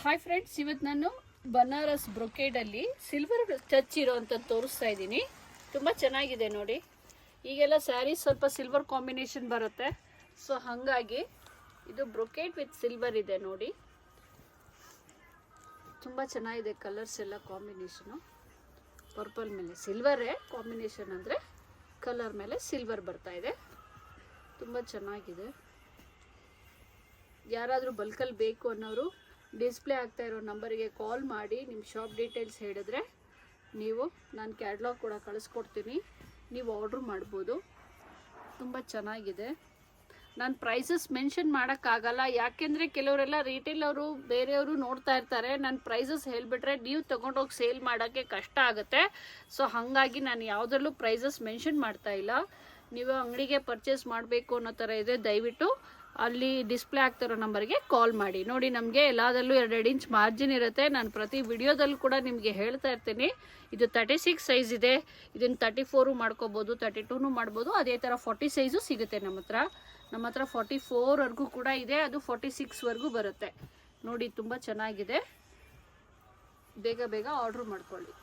Hi friends, ಇವತ್ತು ನಾನು Banaras ಬ್ರೊಕೇಡಲ್ಲಿ silver touch ಇರೋವಂಥದ್ದು ತೋರಿಸ್ತಾ ಇದ್ದೀನಿ. ತುಂಬ ಚೆನ್ನಾಗಿದೆ ನೋಡಿ. ಈಗೆಲ್ಲ ಸ್ಯಾರೀಸ್ ಸ್ವಲ್ಪ ಸಿಲ್ವರ್ ಕಾಂಬಿನೇಷನ್ ಬರುತ್ತೆ, ಸೊ ಹಾಗಾಗಿ ಇದು ಬ್ರೊಕೇಡ್ ವಿತ್ ಸಿಲ್ವರ್ ಇದೆ ನೋಡಿ. ತುಂಬ ಚೆನ್ನಾಗಿದೆ ಕಲರ್ಸ್ ಎಲ್ಲ ಕಾಂಬಿನೇಷನು. ಪರ್ಪಲ್ ಮೇಲೆ ಸಿಲ್ವರೇ ಕಾಂಬಿನೇಷನ್, ಅಂದರೆ ಕಲರ್ ಮೇಲೆ ಸಿಲ್ವರ್ ಬರ್ತಾ ಇದೆ. ತುಂಬ ಚೆನ್ನಾಗಿದೆ. ಯಾರಾದರೂ ಬಲ್ಕಲ್ಲಿ ಬೇಕು ಅನ್ನೋರು ಡಿಸ್ಪ್ಲೇ ಆಗ್ತಾ ಇರೋ ನಂಬರಿಗೆ ಕಾಲ್ ಮಾಡಿ ನಿಮ್ಮ ಶಾಪ್ ಡೀಟೇಲ್ಸ್ ಹೇಳಿದ್ರೆ ನಾನು ಕ್ಯಾಟ್ಲಾಗ್ ಕೂಡ ಕಳಿಸ್ಕೊಡ್ತೀನಿ, ನೀವು ಆರ್ಡ್ರ್ ಮಾಡ್ಬೋದು. ತುಂಬ ಚೆನ್ನಾಗಿದೆ. ನಾನು ಪ್ರೈಸಸ್ ಮೆನ್ಷನ್ ಮಾಡೋಕ್ಕಾಗಲ್ಲ, ಯಾಕೆಂದರೆ ಕೆಲವರೆಲ್ಲ ರಿಟೇಲ್ ಅವರು ಬೇರೆಯವರು ನೋಡ್ತಾ ಇರ್ತಾರೆ. ನಾನು ಪ್ರೈಸಸ್ ಹೇಳಿಬಿಟ್ರೆ ನೀವು ತೊಗೊಂಡೋಗಿ ಸೇಲ್ ಮಾಡೋಕ್ಕೆ ಕಷ್ಟ ಆಗುತ್ತೆ. ಸೊ ಹಾಗಾಗಿ ನಾನು ಯಾವುದರಲ್ಲೂ ಪ್ರೈಸಸ್ ಮೆನ್ಷನ್ ಮಾಡ್ತಾ ಇಲ್ಲ. ನೀವು ಅಂಗಡಿಗೆ ಪರ್ಚೇಸ್ ಮಾಡಬೇಕು ಅನ್ನೋ ಥರ ಇದೆ, ದಯವಿಟ್ಟು ಅಲ್ಲಿ ಡಿಸ್ಪ್ಲೇ ಆಗ್ತಿರೋ ನಂಬರ್ಗೆ ಕಾಲ್ ಮಾಡಿ. ನೋಡಿ, ನಮಗೆ ಎಲ್ಲದರಲ್ಲೂ 2 ಇಂಚ್ ಮಾರ್ಜಿನ್ ಇರುತ್ತೆ. ನಾನು ಪ್ರತಿ ವಿಡಿಯೋದಲ್ಲೂ ಕೂಡ ನಿಮಗೆ ಹೇಳ್ತಾ ಇರ್ತೀನಿ. ಇದು 36 ಸೈಜ್ ಇದೆ. ಇದನ್ನು 34 ಮಾಡ್ಕೋಬೋದು, 32 ಮಾಡ್ಬೋದು. ಅದೇ ಥರ 40 ಸೈಜು ಸಿಗುತ್ತೆ ನಮ್ಮ ಹತ್ರ 44ವರೆಗೂ ಕೂಡ ಇದೆ. ಅದು 46ವರೆಗೂ ಬರುತ್ತೆ ನೋಡಿ. ತುಂಬ ಚೆನ್ನಾಗಿದೆ. ಬೇಗ ಆರ್ಡ್ರ್ ಮಾಡ್ಕೊಳ್ಳಿ.